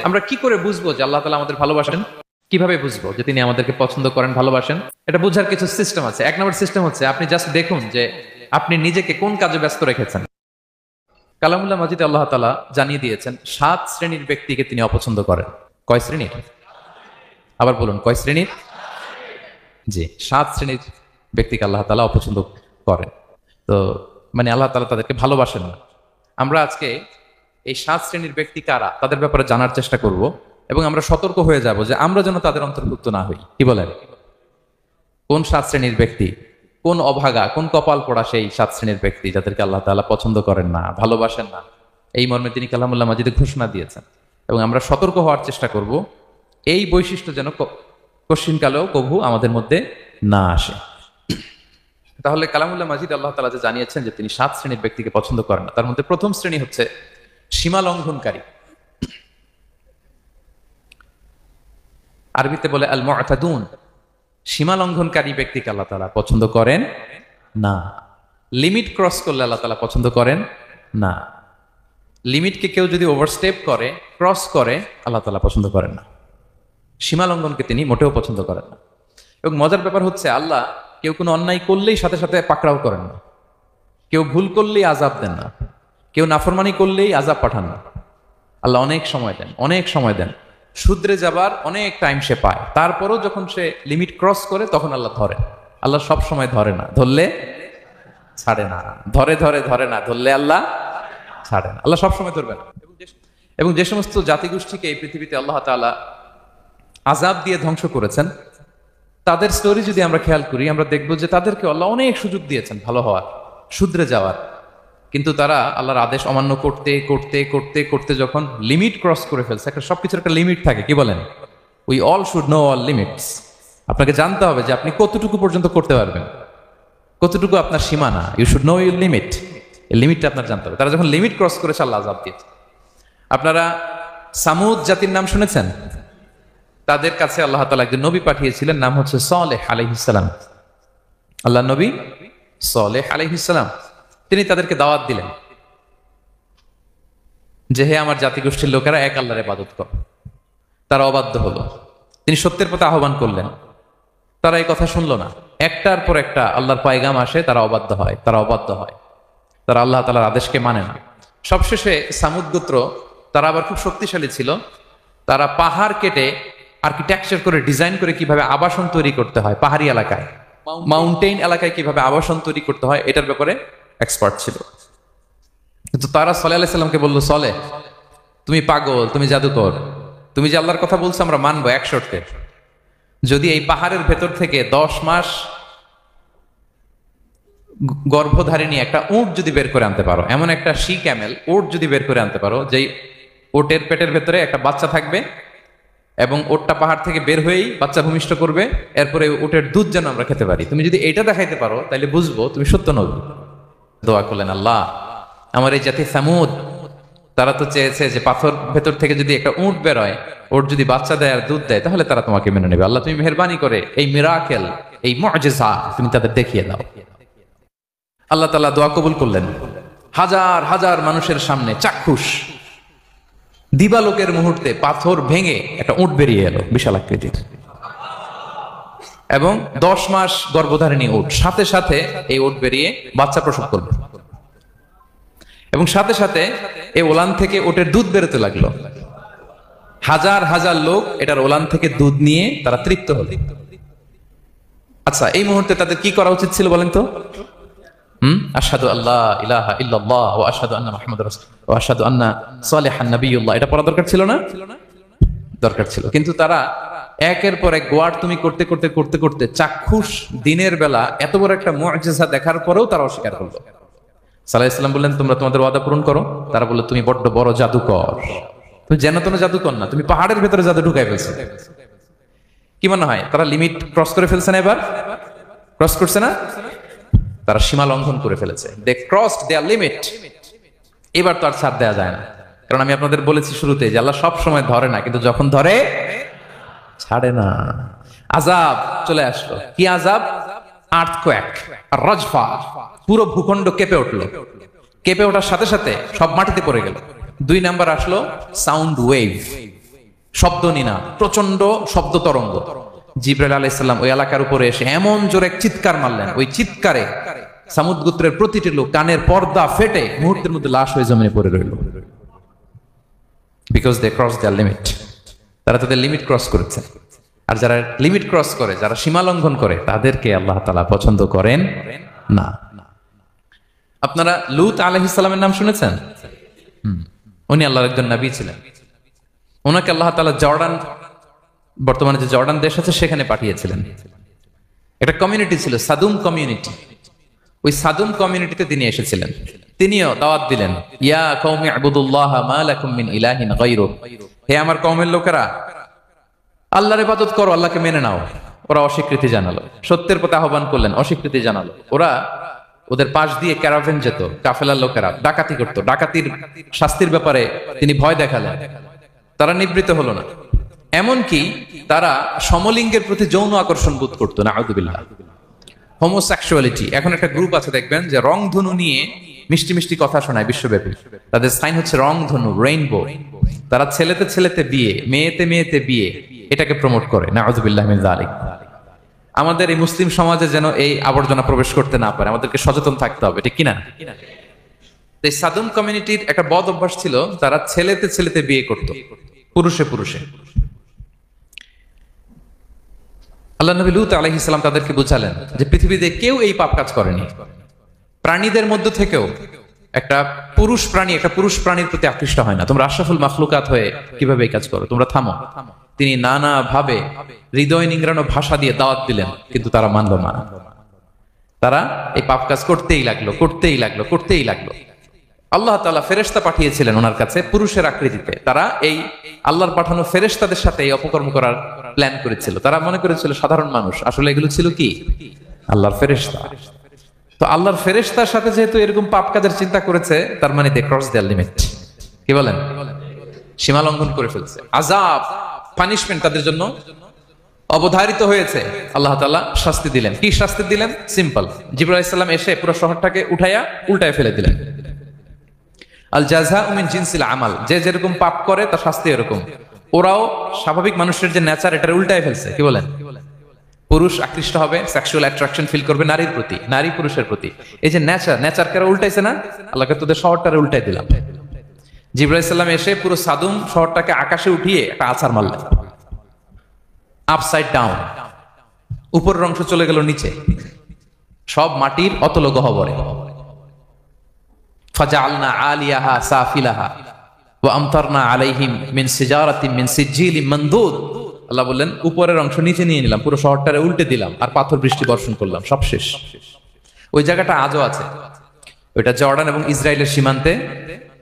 আমরা কি করে বুঝবো যে আল্লাহ তাআলা আমাদের ভালোবাসেন? কিভাবে বুঝবো যে তিনি আমাদেরকে পছন্দ করেন, ভালোবাসেন? এটা বোঝার কিছু সিস্টেম আছে। এক নম্বর সিস্টেম হচ্ছে আপনি জাস্ট দেখুন যে আপনি নিজেকে কোন কাজে ব্যস্ত রেখেছেন। কালামুল্লাহ মাজিদে আল্লাহ তাআলা জানিয়ে দিয়েছেন 7 শ্রেণীর ব্যক্তিকে তিনি অপছন্দ করেন। কয় শ্রেণীর? আবার বলুন, কয় শ্রেণীর? জি, 7 শ্রেণীর ব্যক্তিকে আল্লাহ তাআলা অপছন্দ করেন। তো মানে আল্লাহ তাআলা তাদেরকে ভালোবাসেন না। আমরা আজকে এই 7 শ্রেণীর ব্যক্তি কারা তাদের ব্যাপারে জানার চেষ্টা করব এবং আমরা সতর্ক হয়ে যাব যে আমরা যেন তাদের অন্তর্ভুক্ত না হই। কি বলেন? কোন 7 শ্রেণীর ব্যক্তি, কোন অভাগা, কোন কপাল পোড়া সেই 7 শ্রেণীর ব্যক্তি যাদেরকে আল্লাহ তাআলা পছন্দ করেন না, ভালোবাসেন না, এই মর্মে তিনি কালামুল্লাহ মাজিদে ঘোষণা দিয়েছেন। এবং আমরা সতর্ক হওয়ার চেষ্টা করব এই বৈশিষ্ট্য যেন কশ্চিনকালেও কভু আমাদের মধ্যে না আসে। তাহলে কালামুল্লাহ মাজিদ আল্লাহ তাআলা যে জানিয়েছেন যে তিনি 7 শ্রেণীর ব্যক্তিকে পছন্দ করেন না, তার মধ্যে প্রথম শ্রেণী হচ্ছে সীমা লঙ্ঘনকারী। আরবিতে বলে আল মুআতাদুন। সীমা লঙ্ঘনকারী ব্যক্তিকে আল্লাহ তাআলা পছন্দ করেন না। লিমিট ক্রস করলে আল্লাহ তাআলা পছন্দ করেন না। লিমিটকে কেউ যদি ওভারস্টেপ করে, ক্রস করে, আল্লাহ তাআলা পছন্দ করেন না। সীমা লঙ্ঘনকে তিনি মোটেও পছন্দ করেন না। এবং মজার ব্যাপার হচ্ছে আল্লাহ কেউ কোনো অন্যায় করলেই সাথে সাথে পাকড়াও করেন না। কেউ ভুল করলেই আযাব দেন না। কেউ নাফরমানি করলেই আযাব পাঠান না। আল্লাহ অনেক সময় দেন, অনেক সময় দেন। শুধরে যাবার অনেক টাইম সে পায়, তারপরও যখন সে লিমিট ক্রস করে তখন আল্লাহ ধরে। আল্লাহ সব সময় ধরে না, ধরলে ছাড়ে না। ধরে ধরে ধরে না, ধরলে আল্লাহ ছাড়ে না। আল্লাহ সব সময় ধরবে না। এবং যে সমস্ত জাতিগোষ্ঠীকে এই পৃথিবীতে আল্লাহ তাআলা আযাব দিয়ে ধ্বংস করেছেন, তাদের স্টোরি যদি আমরা খেয়াল করি, আমরা দেখব যে তাদেরকে আল্লাহ অনেক সুযোগ দিয়েছেন ভালো হওয়ার, শুধরে যাওয়ার। কিন্তু তারা আল্লাহর আদেশ অমান্য করতে করতে করতে করতে যখন লিমিট ক্রস করে ফেলছে, একটা সবকিছুর একটা লিমিট থাকে, কি বলেন? We all should know all limits. আপনাকে জানতে হবে যে আপনি কতটুকু পর্যন্ত করতে পারবেন, কতটুকু আপনার সীমানা। You should know your limit. এই লিমিটটা আপনার জানতে হবে। তারা যখন লিমিট ক্রস করেছে আল্লাহ আযাব দিয়েছে। আপনারা সামুদ জাতির নাম শুনেছেন? তাদের কাছে আল্লাহ তাআলা একজন নবী পাঠিয়েছিলেন, নাম হচ্ছে সালেহ আলাইহিস সালাম। আল্লাহ নবী সালেহ আলাইহিস সালাম, তিনি তাদেরকে দাওয়াত দিলেন যে হে আমার জাতিগোষ্ঠীর লোকেরা, এক আল্লাহর ইবাদত করো। তারা অবাধ্য হলো। তিনি সত্যের পথে আহ্বান করলেন, তারা এই কথা শুনলো না। একটার পর একটা আল্লাহর পয়গাম আসে, তারা অবাধ্য হয়, তারা অবাধ্য হয়, তারা আল্লাহ তাআলার আদেশকে মানে না। সবশেষে সামুদ গোত্র, তারা আবার খুব শক্তিশালী ছিল। তারা পাহাড় কেটে আর্কিটেকচার করে, ডিজাইন করে কিভাবে আবাসন তৈরি করতে হয় পাহাড়ি এলাকায়, মাউন্টেইন এলাকায় কিভাবে আবাসন তৈরি করতে হয়, এটার ব্যাপারে এক্সপার্ট ছিল। কিন্তু তারা সালেহ আলাইহিস সালামকে বলল, সালেহ তুমি পাগল, তুমি জাদুকর, তুমি যে আল্লাহর কথা বলছো আমরা মানবো এক শর্তে। যদি এই পাহাড়ের ভেতর থেকে 10 মাস গর্ভধারিণী একটা উট যদি বের করে আনতে পারো, এমন একটা শি ক্যামেল উট যদি বের করে আনতে পারো, যেই ওটের পেটের ভেতরে একটা বাচ্চা থাকবে এবং ওটটা পাহাড় থেকে বের হয়েই বাচ্চা ভূমিষ্ঠ করবে, এরপরে ওটের দুধ যেন আমরা খেতে পারি, তুমি যদি এটা দেখাইতে পারো তাহলে বুঝবো তুমি সত্য নবী। দোয়া করলেন, আল্লাহ আমার এই জাতি সামুদ, তারা তো চেয়েছে যে পাথর ভেতর থেকে যদি একটা উট বেরোয়, ওট যদি বাচ্চা দেয় আর দুধ দেয়, তাহলে তারা তোমাকে মেনে নেবে। আল্লাহ তুমি মেহেরবানি করে এই মিরাকেল, এই মুআজিজা তুমি তাদের দেখিয়ে দাও। আল্লাহ তাআলা দোয়া কবুল করলেন। হাজার হাজার মানুষের সামনে চাক্ষুষ দিবালোকের মুহূর্তে পাথর ভেঙে একটা উট বেরিয়ে এলো, বিশাল আকৃতির, এবং 10 মাস গর্ভধারিণী উট। সাথে সাথে এই উট বেরিয়ে বাচ্চা প্রসব করবে এবং সাথে সাথে এই ওলান থেকে উটের দুধ বেরোতে লাগলো। হাজার হাজার লোক এটার ওলান থেকে দুধ নিয়ে তারা তৃপ্ত হলো। আচ্ছা, এই মুহূর্তে তাদের কি করা উচিত ছিল বলেন তো? আশহাদু আল্লা ইলাহা ইল্লাল্লাহ ওয়া আশহাদু আন্না মুহাম্মাদুর রাসূলুল্লাহ ওয়া আশহাদু আন্না সালিহান নাবিয়্যুল্লাহ, এটা পড়া দরকার ছিল না? দরকার ছিল। কিন্তু তারা একের পর এক গোয়ার তুমি করতে করতে করতে করতে চাক্ষুষ দিনের বেলা এত বড় একটা মুআজিজা দেখার পরেও তারা অস্বীকার করলো। সালেহ আলাইহিস সালাম বললেন, তোমরা তোমাদের ওয়াদা পূরণ করো। তারা বলল, তুমি বড্ড বড় জাদুকর, তুমি যেন তেন জাদুকর না, তুমি পাহাড়ের ভেতরে জাদু ঢুকাই ফেলছো। কি মনে হয় তারা লিমিট ক্রস করে ফেলছে না? এবার ক্রস করছে না? তারা সীমা লঙ্ঘন করে ফেলেছে। দে ক্রসড দেয়ার লিমিট। এবার তো আর ছাড় দেওয়া যায় না, কারণ আমি আপনাদের বলেছি শুরুতে যে আল্লাহ সব সময় ধরে না, কিন্তু যখন ধরে ছাড়ে না। আযাব চলে আসলো। কি আযাব? আর্থকোয়েক আর রাজফা, পুরো ভূখণ্ড কেঁপে উঠলো। কেঁপে ওঠার সাথে সাথে সব মাটিতে পড়ে গেল। 2 নাম্বার আসলো সাউন্ড ওয়েভ। শব্দনী না, প্রচন্ড শব্দ তরঙ্গ। জিবরাইল আলাইহিস সালাম ওই এলাকার উপরে এসে এমন জোরে এক চিৎকার মারলেন, ওই চিৎকারে সামুদ গোত্রের প্রতিটি লোক কানের পর্দা ফেটে মুহূর্তের মধ্যে লাশ হয়ে জমিনে পড়ে রইল। Because they cross their limit, তারা তাদের লিমিট ক্রস করেছে। আর যারা লিমিট ক্রস করে, যারা সীমা লঙ্ঘন করে, তাদেরকে আল্লাহ তাআলা পছন্দ করেন না। আপনারা লূত আলাইহিস সালামের নাম শুনেছেন? উনি আল্লাহর একজন নবী ছিলেন। ওনাকে আল্লাহ তাআলা জর্ডান, বর্তমানে যে জর্ডান দেশ আছে সেখানে পাঠিয়েছিলেন। একটা কমিউনিটি ছিল সাদুম কমিউনিটি, ওই সাদুম কমিউনিটিতে তিনি এসেছিলেন। তিনিও দাওয়াত দিলেন, ইয়া কওমি ইবুদুল্লাহ মা লাকুম মিন ইলাহিন গায়রু, হে আমার কওমের লোকেরা, আল্লাহর ইবাদত করো, আল্লাহকে মেনে নাও। ওরা অস্বীকৃতি জানালো, সত্যের পথে আহ্বান করলেন, অস্বীকৃতি জানালো। ওদের পাশ দিয়ে ক্যারাভেন যেত, কাফেলার লোকেরা ডাকাতি করত, ডাকাতির শাস্তির ব্যাপারে তিনি ভয় দেখালেন, তারা নিবৃত্ত হলো না। এমনকি তারা সমলিঙ্গের প্রতি যৌন আকর্ষণ বোধ করতো, নাউযুবিল্লাহ। হোমোসেক্সুয়ালিটি, এখন একটা গ্রুপ আছে দেখবেন যে রংধনু নিয়ে মিষ্টি মিষ্টি কথা শোনায় বিশ্বব্যাপী। তাদের সাইন হচ্ছে রংধনু, রেইনবো। তারা ছেলেতে ছেলেতে বিয়ে, মেয়েতে মেয়েতে বিয়ে, এটাকে প্রমোট করে, নাউযুবিল্লাহ মিন যালিক। আমাদের এই মুসলিম সমাজে যেন এই আবর্জনা প্রবেশ করতে না পারে, আমাদেরকে সচেতন থাকতে হবে, ঠিক কিনা? এই সাদুম কমিউনিটির একটা বদ অভ্যাস ছিল, তারা ছেলেতে ছেলেতে বিয়ে করত, পুরুষে পুরুষে। আল্লাহ নবী লূত আলাইহিস সালাম তাদেরকে বুঝালেন যে পৃথিবীতে কেউ এই পাপ কাজ করেনি। প্রাণীদের মধ্য থেকেও একটা পুরুষ প্রাণীর প্রতি আকৃষ্ট হয় না। তোমরা আশরাফুল মাখলুকাত হয়ে কিভাবে এই কাজ করো, তোমরা থামো। তিনি নানা ভাবে হৃদয় নিংড়ানো ভাষা দিয়ে দাওয়াত দিলেন, কিন্তু তারা মানল না। তারা এই পাপ কাজ করতেই লাগলো। আল্লাহ তাআলা ফেরেশতা পাঠিয়েছিলেন ওনার কাছে পুরুষের আকৃতিতে। তারা এই আল্লাহর পাঠানো ফেরেশতাদের সাথে এই অপকর্ম করার প্ল্যান করেছিল। তারা মনে করেছিল সাধারণ মানুষ, আসলে এগুলো ছিল কি? আল্লাহর ফেরেশতা। তো আল্লাহর ফেরেশতার সাথে যেহেতু এরকম পাপ কাজের চিন্তা করেছে, তার মানে দে ক্রস দেয়ার লিমিট। কি বলেন? সীমা লঙ্ঘন করে ফেলছে। আযাব, পানিশমেন্ট তাদের জন্য অবধারিত হয়েছে। আল্লাহ তাআলা শাস্তি দিলেন। কি শাস্তি দিলেন? সিম্পল। জিবরাইল আলাইহিস সালাম এসে পুরো শহরটাকে উল্টায় ফেলে দিলেন। আল জাযাউ মিন জিনসিল আমাল, যে যেরকম পাপ করে তার শাস্তি এরকম। ওরাও স্বাভাবিক মানুষের যে নেচার, এটার উল্টায় ফেলছে। কি বলেন? পুরুষ আকৃষ্ট হবে, সেক্সুয়াল অ্যাট্রাকশন ফিল করবে নারীর প্রতি, নারী পুরুষের প্রতি। এই যে নেচারকে উল্টাইছে না, আল্লাহকে তোদের শহরটারে উল্টাই দিলাম। জিবরাইল আলাইহিস সালাম এসে পুরো সাদুম শহরটাকে আকাশে উঠিয়ে একটা আছাড় মারলেন, আপসাইড ডাউন। উপরের অংশ চলে গেল নিচে, সব মাটির অতল গহ্বরে। ফাজআলনা আলিয়াহা সাফিলাহা ওয়া আমতারনা আলাইহিম মিন সিজারাতিন মিন সিজিলিম মানদুদ। আল্লাহ বললেন, উপরের অংশ নিচে নিয়ে নিলাম, পুরো শহরটারে উল্টে দিলাম, আর পাথর বৃষ্টি বর্ষণ করলাম, সব শেষ। ওই জায়গাটা আজও আছে, ওইটা জর্ডান এবং ইসরায়েলের সীমান্তে।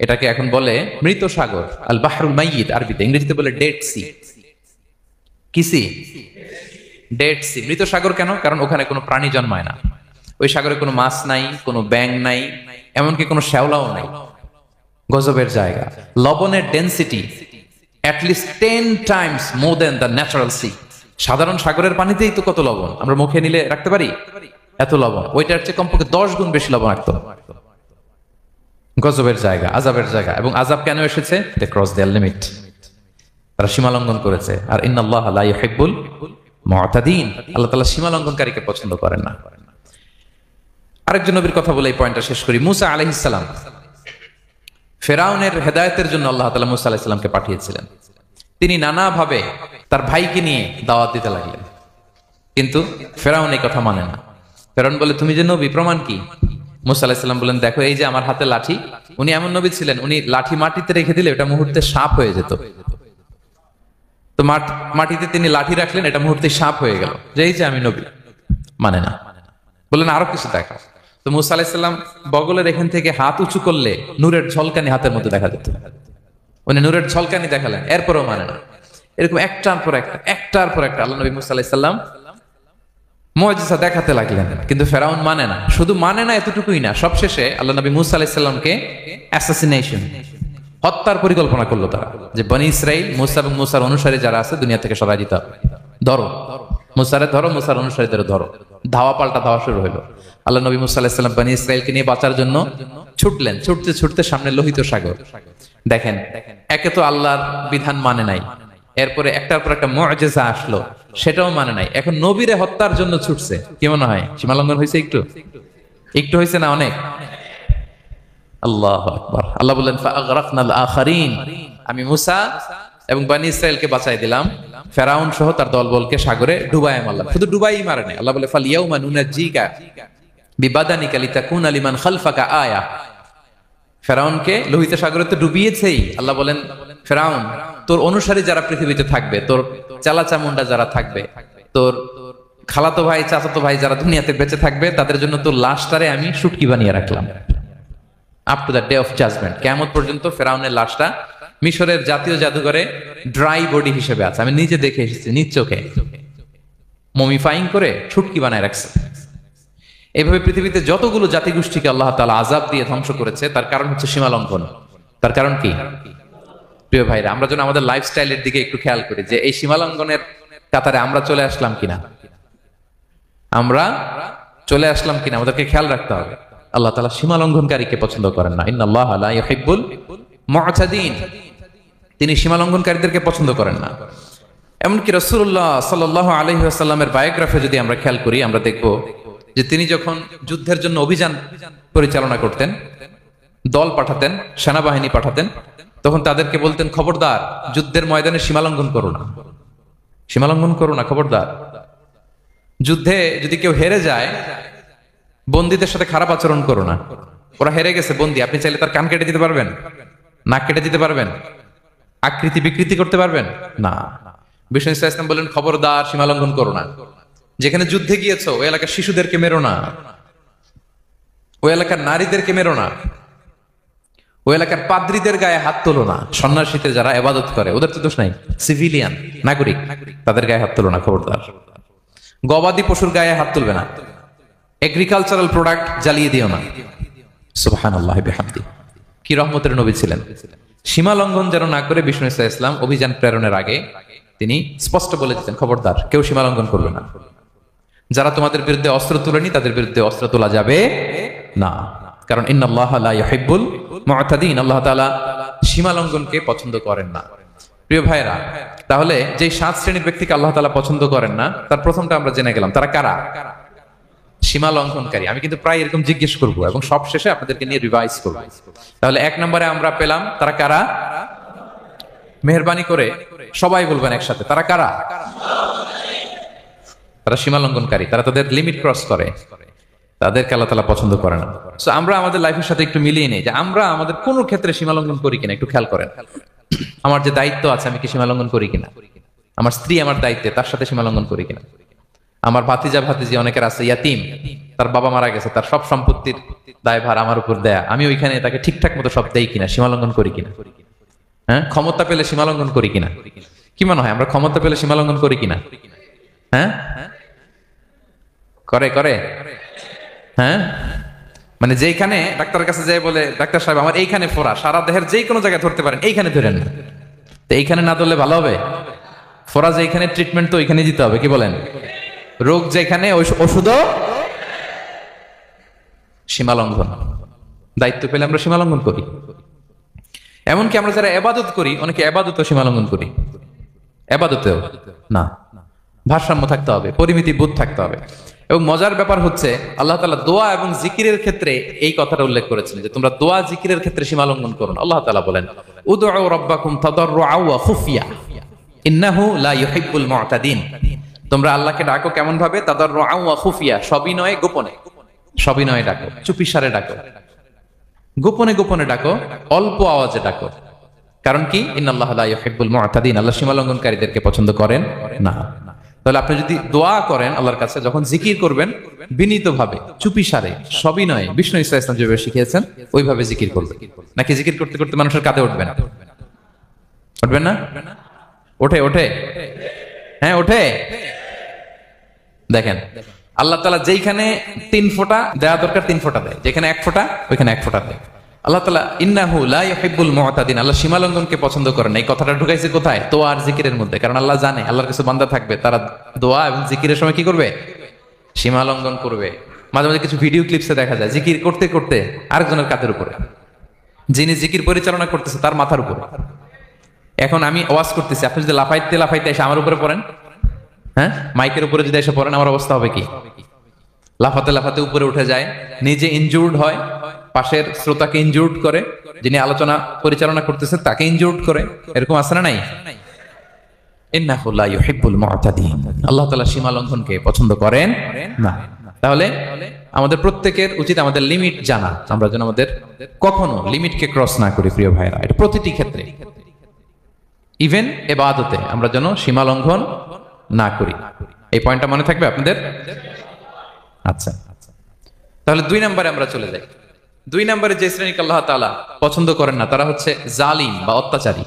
এটাকে এখন বলে মৃত সাগর, আল বাহরুল মাইয়িত আরবিতে, ইংরেজিতে বলে ডেড সি। কি সি? Dead sea. মৃত সাগর কেন? কারণ ওখানে কোনো প্রাণী জন্মায় না। ওই সাগরে কোনো মাছ নাই, কোনো ব্যাঙ নাই, এমনকি কোনো শ্যাওলাও নাই। গজবের জায়গা। লবণের density at least 10 times more than the natural sea. সাধারণ সাগরের পানিতেই তো কত লবণ, আমরা মুখে নিলে রাখতে পারি এত লবণ, ওইটার চেয়ে কমপক্ষে 10 গুণ বেশি লবণাক্ত। গজবের জায়গা, আযাবের জায়গা। এবং আযাব কেন এসেছে? দে ক্রস দেয়ার লিমিট, তারা সীমা লঙ্ঘন করেছে। আর ইন্নাল্লাহা লা ইউহিব্বুল মুতাদিন, আল্লাহ তাআলা সীমা লঙ্ঘনকারীকে পছন্দ করেন না। আরেকজন নবীর কথা বলে এই পয়েন্টটা শেষ করি। মুসা আলাইহিস সালাম, ফেরাউনের হেদায়েতের জন্য আল্লাহ তাআলা মুসা আলাইহিস সালামকে পাঠিয়েছিলেন। তিনি নানাভাবে তার ভাইকে নিয়ে দাওয়াত দিতে লাগলেন, কিন্তু ফেরাউন এই কথা মানে না। ফেরাউন বলে, তুমি যে নবী, প্রমাণ কি? মুসা আলাইহিস সালাম বলেন, দেখো এই যে আমার হাতে লাঠি। উনি এমন নবী ছিলেন, উনি লাঠি মাটিতে রেখে দিলে এটা মুহূর্তে সাপ হয়ে যেত। তো মাটিতে তিনি লাঠি রাখলেন, এটা মুহূর্তে সাপ হয়ে গেল, যে এই যে আমি নবী। মানে না, বললেন আরো কিছু দেখা। তো মুসা আলাইহিস সালাম বগলের এখান থেকে হাত উঁচু করলে নূরের ঝলকানি হাতের মধ্যে দেখা যেত। উনি নূরের ঝলকানি দেখালেন, এরপরও মানে না। এরকম একটার পর একটা আল্লাহ নবী মুসা আলাইহিস সালাম মুআজিজা দেখাতে লাগলেন, কিন্তু ফেরাউন মানে না। শুধু মানে না এতটুকুই না, সবশেষে আল্লাহ নবী মুসা আলাইহিস সালামকে অ্যাসাসিনেশন, হত্যার পরিকল্পনা করলো তারা, যে বনি ইসরাইল, মুসা এবং মুসার অনুসারী যারা আছে দুনিয়া থেকে সরাই দিতে হবে। ধরো মুসারে, ধরো মুসার অনুসারীদের ধরো। ধাওয়া পাল্টা ধাওয়া শুরু হলো। আল্লাহ নবী মুসা আলাইহিস সালাম বনি ইসরাইলকে নিয়ে বাঁচার জন্য ছুটলেন। ছুটতে ছুটতে সামনে লোহিত সাগর। দেখেন, একে তো আল্লাহর বিধান মানে নাই, এরপরে একটার পর একটা মুআজিজা আসলো, সেটাও মানে নাই, এখন নবীরে হত্যার জন্য ছুটছে। কি মনে হয় সীমা লঙ্ঘন হয়েছে? একটু একটু হয়েছে না অনেক? আল্লাহু আকবার। আল্লাহ বললেন ফাআগরাকনাল আখারিন, আমি মুসা এবং বনি ইসরাইলকে বাঁচাই দিলাম, ফেরাউন সহ তার দলবলকে সাগরে ডুবায় মারলাম। শুধু ডুবাই মারে নাই, আল্লাহ বলে ফালিয়াউমা নুনাজ্জিকা বিবাদানিকা লিতাকুনা লিমান খালফাকা আয়া। ফেরাউনকে লোহিত সাগরে তো ডুবিয়েছেই। আল্লাহ বলেন ফেরাউন, তোর অনুসারী যারা পৃথিবীতে থাকবে, তোর চালাচামুন্ডা যারা থাকবে, তোর খালাতো ভাই চাচাতো ভাই যারা দুনিয়াতে বেঁচে থাকবে, তাদের জন্য তোর লাশটারে আমি শুটকি বানিয়ে রাখলাম। Up to the day of judgment, কিয়ামত পর্যন্ত ফেরাউনের লাশটা মিশরের জাতীয় জাদুঘরে ড্রাই বডি হিসেবে আছে। আমি নিজে দেখে এসেছি, নিজ চোখে মমিফাইং করে শুটকি বানায় রাখছে। এইভাবে পৃথিবীতে যতগুলো জাতিগোষ্ঠীকে আল্লাহ তাআলা আযাব দিয়ে ধ্বংস করেছে, তার কারণ হচ্ছে সীমা লঙ্ঘন। তার কারণ কি? প্রিয় ভাইরা, আমরা যেন আমাদের লাইফস্টাইলের দিকে একটু খেয়াল করি যে এই সীমা লঙ্ঘনের কাতারে আমরা চলে আসলাম কিনা, আমরা চলে আসলাম কিনা, আমাদেরকে খেয়াল রাখতে হবে। আল্লাহ তাআলা সীমা লঙ্ঘনকারীকে পছন্দ করেন না। ইন্নাল্লাহা লা ইউহিব্বুল মুআতাদিন, তিনি সীমা লঙ্ঘনকারীদেরকে পছন্দ করেন না। এমনকি রাসূলুল্লাহ সাল্লাল্লাহু আলাইহি ওয়াসাল্লামের বায়োগ্রাফি যদি আমরা খেয়াল করি, আমরা দেখব যে তিনি যখন যুদ্ধের জন্য অভিযান পরিচালনা করতেন, দল পাঠাতেন, সেনাবাহিনী পাঠাতেন, তখন তাদেরকে বলতেন খবরদার যুদ্ধের ময়দানে সীমালঙ্ঘন করো না, সীমালঙ্ঘন করো না, খবরদার। যুদ্ধে যদি কেউ হেরে যায়, বন্দীদের সাথে খারাপ আচরণ করো না। ওরা হেরে গেছে বন্দী, আপনি চাইলে তার কান কেটে দিতে পারবেন, নাক কেটে দিতে পারবেন, আকৃতি বিকৃতি করতে পারবেন না। বিষ্ণু ইসলাম বললেন খবরদার সীমালঙ্ঘন করো না। যেখানে যুদ্ধে গিয়েছো ওই এলাকার শিশুদেরকে মেরো না, ওই এলাকার নারীদেরকে মেরো না, ওই এলাকার পাদ্রীদের গায়ে হাত তোলো না। সন্ন্যাসীতে যারা ইবাদত করে ওদের তো দোষ নাই, সিভিলিয়ান নাগরিক, তাদের গায়ে হাত তোলো না, খবরদার। গবাদি পশুর গায়ে হাত তুলবে না, এগ্রিকালচারাল প্রোডাক্ট জ্বালিয়ে দিও না। সুবহানাল্লাহি বিহামদি, কি রহমতের নবী ছিলেন। সীমা লঙ্ঘন যেন না করে বিষ্ণু ইসলাম অভিযান প্রেরণের আগে তিনি স্পষ্ট বলে দিতেন খবরদার কেউ সীমা লঙ্ঘন করবে না। যারা তোমাদের বিরুদ্ধে অস্ত্র তুলেনি তাদের বিরুদ্ধে অস্ত্র তোলা যাবে না, কারণ ইন্নাল্লাহা লা ইউহিব্বুল মুআতাদিন, আল্লাহ তাআলা সীমা লঙ্ঘনকে পছন্দ করেন না। প্রিয় ভাইরা, তাহলে যে 7 শ্রেণীর ব্যক্তিকে আল্লাহ তাআলা পছন্দ করেন না, তার প্রথমটা আমরা জেনে গেলাম, তারা কারা? সীমা লঙ্ঘনকারী। আমি কিন্তু প্রায় এরকম জিজ্ঞেস করবো এবং সব শেষে আপনাদেরকে নিয়ে রিভাইজ করবো। তাহলে 1 নম্বরে আমরা পেলাম তারা কারা? মেহেরবানি করে সবাই বলবেন একসাথে, তারা কারা? তারা সীমা লঙ্ঘনকারী, তারা তাদের লিমিট ক্রস করে, তাদেরকে আল্লাহ তাআলা পছন্দ করে না। সো আমরা আমাদের লাইফের সাথে একটু মিলিয়ে নেই যে আমরা আমাদের কোন ক্ষেত্রে সীমা লঙ্ঘন করি কিনা একটু খেয়াল করেন। আমার যে দায়িত্ব আছে আমি কি সীমা লঙ্ঘন করি কিনা? আমার স্ত্রী আমার দায়িত্বে, তার সাথে সীমা লঙ্ঘন করি কিনা? আমার ভাতিজা ভাতিজি অনেকের আছে ইয়াতিম, তার বাবা মারা গেছে, তার সব সম্পত্তির দায়ভার আমার উপর দেয়া, আমি ওইখানে তাকে ঠিকঠাক মতো সব দেই কিনা, সীমা লঙ্ঘন করি কিনা? হ্যাঁ, ক্ষমতা পেলে সীমা লঙ্ঘন করি কিনা? কি মনে হয় আমরা ক্ষমতা পেলে সীমা লঙ্ঘন করি কিনা? হ্যাঁ, করে করে হ্যাঁ, মানে যেখানে ডাক্তারের কাছে যাই বলে ডাক্তার সাহেব আমার এইখানে ফোড়া, সারা দেহের যে কোনো জায়গায় ধরতে পারেন, এইখানে ধরেন না, তো এইখানে না ধরলে ভালো হবে? ফোড়া যেখানে, ট্রিটমেন্ট তো ওইখানে দিতে হবে, কি বলেন? রোগ যেখানে ওষুধও সীমা লঙ্ঘন। দায়িত্ব পেলে আমরা সীমা লঙ্ঘন করি। এমনকি আমরা যারা ইবাদত করি, অনেকে ইবাদতেও সীমা লঙ্ঘন করি। ইবাদতেও না, ভারসাম্য থাকতে হবে, পরিমিতি বোধ থাকতে হবে। এবং মজার ব্যাপার হচ্ছে আল্লাহ তাআলা দোয়া এবং জিকিরের ক্ষেত্রে এই কথাটা উল্লেখ করেছেন যে তোমরা দোয়া জিকিরের ক্ষেত্রে সীমা লঙ্ঘন করো না। আল্লাহ তাআলা বলেন উদউ রাব্বাকুম তাদাররুআ ওয়া খুফিয়া ইন্নাহু লা ইউহিব্বুল মুআতাদিন। তোমরা আল্লাহকে ডাকো কেমন ভাবে? তাদাররুআ ওয়া খুফিয়া, সবিনয়ে গোপনে, সবিনয়ে ডাকো, চুপিসারে ডাকো, গোপনে গোপনে ডাকো, অল্প আওয়াজে ডাকো। কারণ কি? ইন্নাল্লাহা লা ইউহিব্বুল মুআতাদিন, আল্লাহ সীমা লঙ্ঘনকারীদেরকে পছন্দ করেন না। তাহলে আপনি যদি দোয়া করেন আল্লাহর কাছে, যখন জিকির করবেন বিনীতভাবে, চুপিসারে, সবিনয়ে, বিষ্ণু ইসলাম যেভাবে শিখিয়েছেন ওইভাবে জিকির করবেন। নাকি জিকির করতে করতে মানুষের কাঁধে উঠবেন? উঠবেন না? ওঠে ওঠে, হ্যাঁ ওঠে। দেখেন আল্লাহ তাআলা যেইখানে 3 ফোঁটা দেওয়া দরকার 3 ফোঁটা দেয়, যেখানে 1 ফোঁটা ওইখানে 1 ফোঁটা দেয়। আল্লাহ তাআলা ইন্নাহু লা ইউহিব্বুল মুআতাদিন, আল্লাহ সীমা লঙ্ঘনকে পছন্দ করেন না। এই কথাটা ঢুকাইছে কোথায়? দোয়া আর জিকিরের মধ্যে। কারণ আল্লাহ জানে আল্লাহর কিছু বান্দা থাকবে তারা দোয়া এবং জিকিরের সময় কি করবে? সীমা লঙ্ঘন করবে। মাঝে মাঝে কিছু ভিডিও ক্লিপসে দেখা যায় জিকির করতে করতে আরেকজনের কাঁধের উপরে, যিনি জিকির পরিচালনা করতেছে তার মাথার উপরে। এখন আমি ওয়াজ করতেছি, আপনি যদি লাফাইতে লাফাইতে এসে আমার উপরে পড়েন, হ্যাঁ, মাইকের উপরে যদি এসে পড়েন, আমার অবস্থা হবে কি? লাফাতে লাফাতে উপরে উঠে যায়, নিজে ইনজুর্ড হয়, পাশের শ্রোতাকে ইনজুর্ড করে, যিনি আলোচনা পরিচালনা করতেছে তাকে ইনজুর্ড করে। এরকম আছে না নাই? ইন্নাহু লা ইউহিব্বুল মু'তাদিন। আল্লাহ তাআলা সীমা লঙ্ঘনকে পছন্দ করেন না। তাহলে আমাদের প্রত্যেকের উচিত আমাদের লিমিট জানা, আমরা যেন আমাদের কখনো লিমিটকে ক্রস না করি প্রিয় ভাইরা। এটা প্রতিটি ক্ষেত্রে, ইভেন ইবাদতে আমরা যেন সীমা লঙ্ঘন না করি। এই পয়েন্টটা মনে থাকবে আপনাদের? আচ্ছা, তাহলে 2 নম্বরে আমরা চলে যাই। 2 নম্বরে যে শ্রেণীকে আল্লাহ তাআলা পছন্দ করেন না তারা হচ্ছে জালিম বা অত্যাচারী।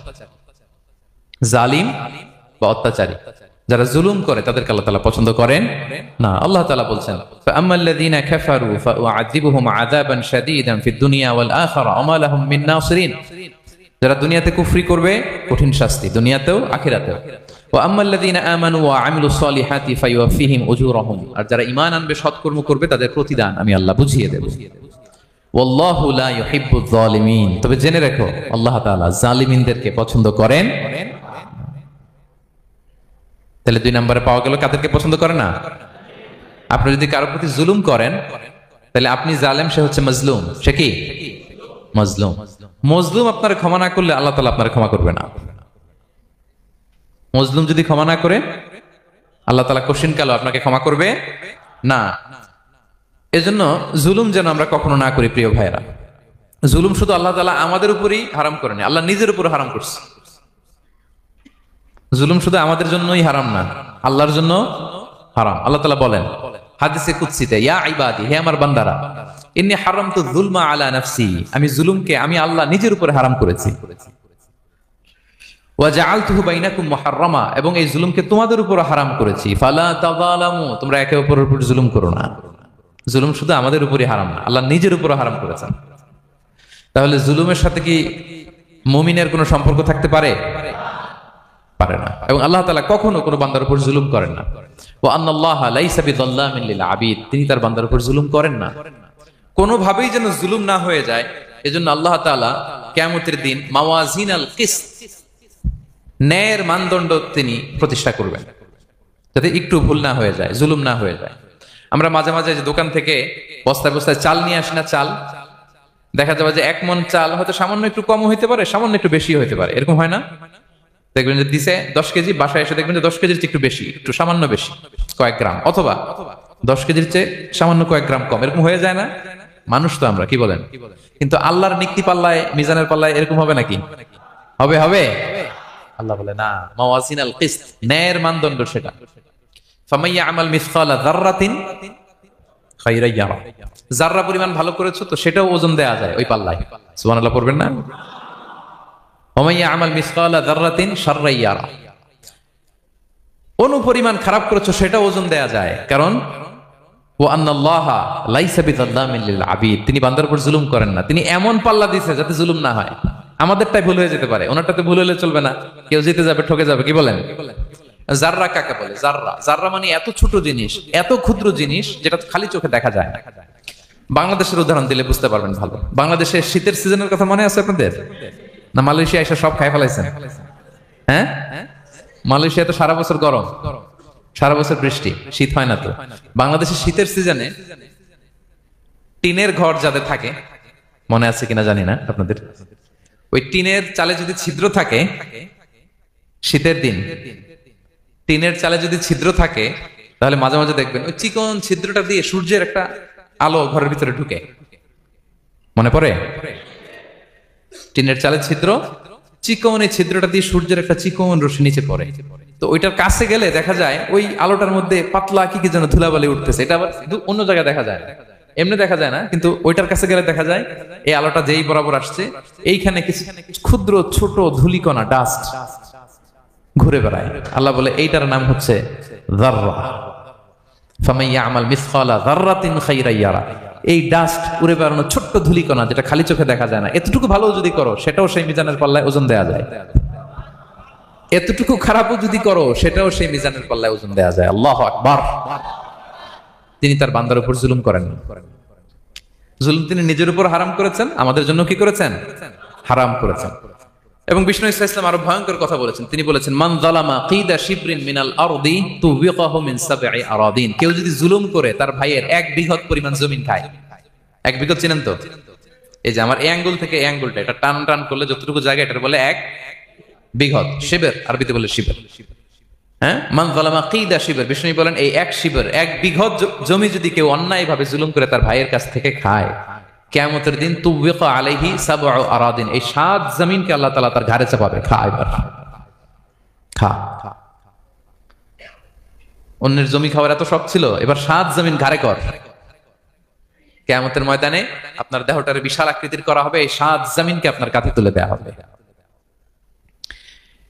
জালিম বা অত্যাচারী, যারা জুলুম করে তাদেরকে আল্লাহ তাআলা পছন্দ করেন না। আল্লাহ তাআলা বলছেন, ফাআম্মাল্লাযীনা কাফারু ফাউআযিবুহুম আযাবান শাদীদান ফিদ দুনিয়া ওয়াল আখিরা ওয়া মা লাহুম মিন নাসিরিন। যারা দুনিয়াতে কুফরি করবে কঠিন শাস্তি দুনিয়াতেও আখিরাতেও। ওয়া আম্মাল্লাযীনা আমানু ওয়া আমিলুস সলিহাতি ফায়ুওয়াফিহিম উজুরাহুম। আর যারা ঈমান আনবে, সৎকর্ম করবে, তাদের প্রতিদান আমি আল্লাহ বুঝিয়ে দেব। ওয়াল্লাহু লা ইউহিব্বুয যালিমিন। তবে জেনে রাখো, আল্লাহ তাআলা জালিমিনদেরকে পছন্দ করেন। তাহলে 2 নম্বরে পাওয়া গেল কাদেরকে পছন্দ করে না? আপনি যদি কারো প্রতি জুলুম করেন তাহলে আপনি জালেম, সে হচ্ছে মাজলুম। সে কি? মাজলুম। মজলুম আপনার ক্ষমা না করলে আল্লাহ তাআলা আপনার ক্ষমা করবে না। মজলুম যদি ক্ষমা না করে আল্লাহ তাআলা কোশ্চিন কালো আপনাকে ক্ষমা করবে না। এজন্য জুলুম যেন আমরা কখনো না করি প্রিয় ভাইয়েরা। জুলুম শুধু আল্লাহ তাআলা আমাদের উপরই হারাম করেনি, আল্লাহ নিজের উপর হারাম করছে। জুলুম শুধু আমাদের জন্যই হারাম না, আল্লাহর জন্য হারাম। আল্লাহ তাআলা বলেন হাদিসে কুদসিতে, ইয়া ইবাদি, হে আমার বান্দারা, ইন্নী হারামতু যুলমা আলা নাফসি, আমি জুলুমকে আমি আল্লাহ নিজের উপরে হারাম করেছি। ওয়া জাআলতুহু বাইনাকুম মুহাররামা, এবং এই জুলুমকে তোমাদের উপর হারাম করেছি। ফালা তাযালামু, তোমরা একে অপরের উপর জুলুম করো না। জুলুম শুধু আমাদের উপরই হারাম না, আল্লাহ নিজের উপর হারাম করেছেন। তাহলে জুলুমের সাথে কি মুমিনের কোনো সম্পর্ক থাকতে পারে? পারে না। এবং আল্লাহ তাআলা কখনো কোনো বান্দার উপর জুলুম করেন না। ওয়া আন্নাল্লাহা লাইসা বিযাল্লামিন লিল আবিদ, তিনি তার বান্দার উপর জুলুম করেন না। কোনোভাবেই যেন জুলুম না হয়ে যায়, এজন্য আল্লাহ তাআলা কিয়ামতের দিন মাওয়াজিনাল কিসত, ন্যায়ের মানদণ্ড তিনি প্রতিষ্ঠা করবেন, যাতে একটু ভুল না হয়ে যায়, জুলুম না হয়ে যায়। আমরা মাঝে মাঝে যে দোকান থেকে বস্তায় বস্তায় চাল নিয়ে আসি না, চাল দেখা যাবে যে 1 মণ চাল হয়তো সামান্য একটু কম হইতে পারে, সামান্য একটু বেশি হইতে পারে, এরকম হয় না? দেখবেন যে দিছে 10 কেজি, বাসায় এসে দেখবেন যে 10 কেজির চেয়ে একটু বেশি, একটু সামান্য বেশি কয়েক গ্রাম, অথবা 10 কেজির চেয়ে সামান্য কয়েক গ্রাম কম, এরকম হয়ে যায় না? মানুষ তো আমরা, কি বলেন? কিন্তু আল্লাহর নিক্তি পাল্লায়, মিজানের পাল্লায় এরকম হবে নাকি? হবে? হবে? আল্লাহ বলে না, মাওয়াজিনাল কিসত, ন্যায়ের মানদণ্ড সেটা। ফামাইয়া আমাল মিসকালা যাররাতিন খায়রান ইয়ারা, যাররা পরিমাণ ভালো করেছো তো সেটাও ওজন দেয়া যায় ওই পাল্লায়। সুবহানাল্লাহ পড়বেন না? ওমাইয়া আমাল মিসকালা যাররাতিন শাররান ইয়ারা, অনুপরিমাণ খারাপ করেছো সেটা ওজন দেয়া যায়, কারণ ওয়া আন্নাল্লাহা লাইসা বিযাল্লামিন লিল আবিদ, তিনি বান্দার উপর জুলুম করেন না। তিনি এমন পাল্লা দিয়েছে যাতে জুলুম না হয়। আমাদেরটাই ভুল হয়ে যেতে পারে, ওনারটাতে ভুল হলে চলবে না, কেউ জিতে যাবে, ঠকে যাবে, কি বলেন? জাররা কাকে বলে? জাররা, জাররা মানে এত ছোট জিনিস, এত ক্ষুদ্র জিনিস যেটা খালি চোখে দেখা যায় না। বাংলাদেশের উদাহরণ দিলে বুঝতে পারবেন ভালো। বাংলাদেশের শীতের সিজনের কথা মনে আছে আপনাদের? না মালয়েশিয়া এসে সব খাই ফেলাইছেন? হ্যাঁ, মালয়েশিয়া তো সারা বছর গরম, সারা বছর বৃষ্টি, শীত হয় না। তো বাংলাদেশের শীতের সিজনে টিনের ঘর যাদের থাকে, মনে আছে কিনা জানি না আপনাদের, ওই টিনের চালে যদি ছিদ্র থাকে, শীতের দিন টিনের চালে যদি ছিদ্র থাকে, তাহলে মাঝে মাঝে দেখবেন ওই চিকন ছিদ্রটা দিয়ে সূর্যের একটা আলো ঘরের ভিতরে ঢুকে। মনে পড়ে? টিনের চালে ছিদ্র, চিকন এই ছিদ্রটা দিয়ে সূর্যের একটা চিকন রশ্মি নিচে পড়ে। তো ওইটার কাছে গেলে দেখা যায় ওই আলোটার মধ্যে পাতলা কি কি যেন ধুলাবালি উঠতেছে। এটা আবার অন্য জায়গায় দেখা যায় না, এমনি দেখা যায় না, কিন্তু ওইটার কাছে গেলে দেখা যায় এই আলোটা যেই বরাবর আসছে, এইখানে কিছু ক্ষুদ্র ছোট ধূলিকণা, ডাস্ট ঘুরে বেড়ায়। আল্লাহ বলে এইটার নাম হচ্ছে যাররা। ফামাইয়া আমাল মিসকালা যাররাতিন খায়রান ইয়ারা, এই ডাস্ট উড়ে বেড়ানো ছোট্ট ধূলিকণা যেটা খালি চোখে দেখা যায় না, এতটুকু ভালো যদি করো সেটাও সেই মিজানের পাল্লায় ওজন দেয়া যায়। এতটুকু খারাপও যদি করো সেটাও সেই মিজানের পাল্লায় ওজন দেয়া যায়। আল্লাহু আকবার। তিনি তার বান্দার উপর জুলুম করেন না। জুলুম তিনি নিজের উপর হারাম করেছেন, আমাদের জন্য কি করেছেন? হারাম করেছেন। এবং বিষ্ণু ইসলাম আরো ভয়ঙ্কর কথা বলেছেন, তিনি বলেছেন মান যালামা কিদা শিবরিন মিনাল আরদি তুবিকাহু মিন সাবঈ আরাদিন। কেউ যদি জুলুম করে তার ভাইয়ের 1 বিঘত পরিমাণ জমিন খায়। 1 বিঘত চিনেন তো? এই যে আমার এই আঙ্গুল থেকে এই আঙ্গুলটা, এটা টান টান করলে যতটুকু জায়গা, এটা বলে 1 বিঘত। শিবের আরবিতে বলে শিবের। হ্যাঁ, মান যালামা কিদা শিবর, বিষ্ণু বলেন এই 1 শিবর 1 বিঘত জমি যদি কেউ অন্যায়ভাবে জুলুম করে তার ভাইয়ের কাছ থেকে খায়, কিয়ামতের দিন তুবিকা আলাইহি সাবউ আরাদিন, এই 7 জমিনকে আল্লাহ তাআলা তার ঘাড়ে চাপাবে। খা এবার খা। অন্যের জমি খাওয়ার এত শখ ছিল, এবার 7 জমিন ঘাড়ে কর। কিয়ামতের ময়দানে আপনার দেহটারে বিশাল আকৃতির করা হবে, এই 7 জমিনকে আপনার কাঁধে তুলে দেওয়া হবে।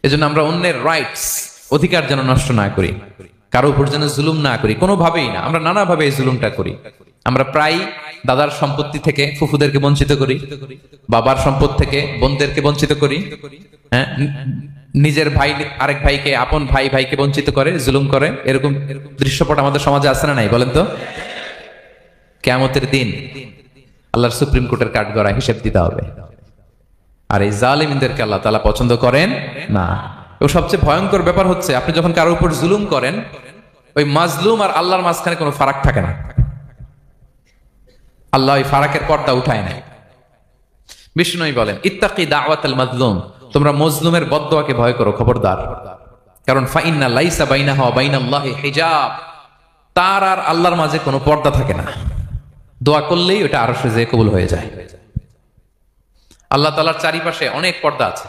এজন্য আমরা অন্যের রাইটস, অধিকার যেন নষ্ট না করি, কারো উপর যেন জুলুম না করি, কোনোভাবেই না। আমরা নানাভাবে এই জুলুমটা করি। আমরা প্রায় দাদার সম্পত্তি থেকে ফুফুদেরকে বঞ্চিত করি, বাবার সম্পদ থেকে বোনদেরকে বঞ্চিত করি। হ্যাঁ, নিজের ভাই আরেক ভাইকে, আপন ভাই ভাইকে বঞ্চিত করে, জুলুম করে। এরকম দৃশ্যপট আমাদের সমাজে আছে না নাই বলেন তো? কিয়ামতের দিন আল্লাহর সুপ্রিম কোর্টের কাঠগড়ায় হিসেব দিতে হবে। আর এই জালিমদেরকে আল্লাহ তাআলা পছন্দ করেন না। এবং সবচেয়ে ভয়ঙ্কর ব্যাপার হচ্ছে, আপনি যখন কারোর উপর জুলুম করেন, ওই মাজলুম আর আল্লাহর মাঝখানে কোনো ফারাক থাকে না। আল্লাহ ওই ফারাকের পর্দা উঠায় নাই। বিষ্ণু বলেন ইত্তাকি দাওয়াতাল মাজলুম, তোমরা মজলুমের বদদোয়াকে ভয় করো, খবরদার। কারণ ফাইন্না লাইসা বাইনাহা ওয়া বাইনাল্লাহি হিজাব, তার আর আল্লাহর মাঝে কোনো পর্দা থাকে না। দোয়া করলেই ওটা আরশে যেয়ে কবুল হয়ে যায়। আল্লাহ তাআলার চারিপাশে অনেক পর্দা আছে।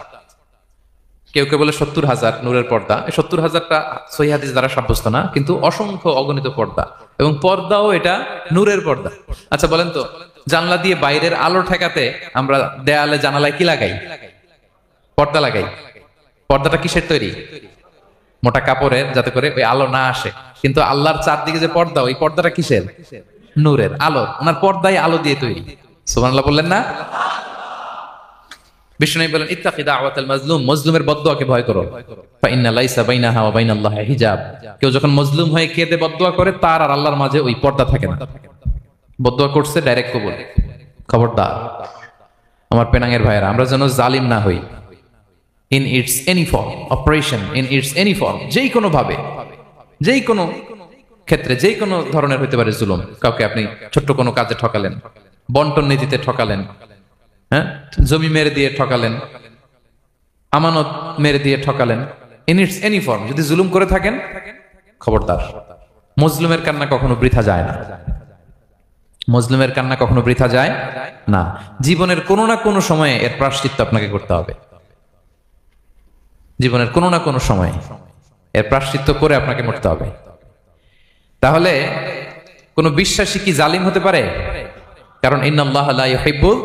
কেউ কেউ বলে 70,000 নূরের পর্দা। এই 70,000টা সহিহ হাদিস দ্বারা সাব্যস্ত না, কিন্তু অসংখ্য অগণিত পর্দা, এবং পর্দাও এটা নূরের পর্দা। আচ্ছা বলেন তো, জানলা দিয়ে বাইরের আলো ঠেকাতে আমরা দেয়ালে জানালায় কি লাগাই? পর্দা লাগাই। পর্দাটা কিসের তৈরি? মোটা কাপড়ের, যাতে করে ওই আলো না আসে। কিন্তু আল্লাহর চারদিকে যে পর্দা, ওই পর্দাটা কিসের? নূরের, আলো। ওনার পর্দায় আলো দিয়ে তৈরি। সুবহানাল্লাহ বললেন না? বিষ্ণু বলেন ইত্তাকি দাওয়াতাল মাজলুম, মজলুমের বদদোয়াকে ভয় করো। ফাইন্না লাইসা বাইনাহা ওয়া বাইনাল্লাহি হিজাব, কেউ যখন মজলুম হয়ে কেঁদে বদদোয়া করে, তার আর আল্লাহর মাঝে ওই পর্দা থাকে না। বদদোয়া করছে, ডাইরেক্ট কবুল। খবরদার আমার পেনাঙ্গের ভাইয়েরা, আমরা যেন জালিম না হই। In it's any form, operation in it's any form, যেই কোনো ভাবে, যেই কোনো ক্ষেত্রে, যেই কোনো ধরনের হইতে পারে জুলুম। কাউকে আপনি ছোট্ট কোনো কাজে ঠকালেন, বন্টন নীতিতে ঠকালেন, হ্যাঁ, জমি মেরে দিয়ে ঠকালেন, আমানত মেরে দিয়ে ঠকালেন, ইন ইটস এনি ফর্ম যদি জুলুম করে থাকেন, খবরদার। মজলুমের কান্না কখনো বৃথা যায় না। মজলুমের কান্না কখনো বৃথা যায় না। জীবনের কোনো না কোনো সময়ে এর প্রায়শ্চিত্ত আপনাকে করতে হবে। জীবনের কোনো না কোনো সময়ে এর প্রায়শ্চিত্ত করে আপনাকে মরতে হবে। তাহলে কোন বিশ্বাসী কি জালিম হতে পারে? কারণ ইন্নাল্লাহা লা ইউহিব্বুল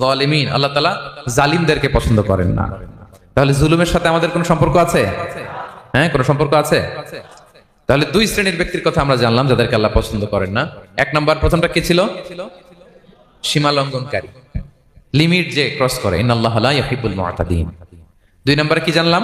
যালিমিন, আল্লাহ তাআলা জালিমদেরকে পছন্দ করেন না। তাহলে জুলুমের সাথে আমাদের কোনো সম্পর্ক আছে? হ্যাঁ, কোনো সম্পর্ক আছে। তাহলে 2 শ্রেণীর ব্যক্তির কথা আমরা জানলাম যাদেরকে আল্লাহ পছন্দ করেন না। 1 নাম্বার, প্রথমটা কি ছিল? সীমা লঙ্ঘনকারী, লিমিট যে ক্রস করে, ইন্নাল্লাহা লা ইউহিব্বুল মুআতাদিন। 2 নম্বরে কি জানলাম?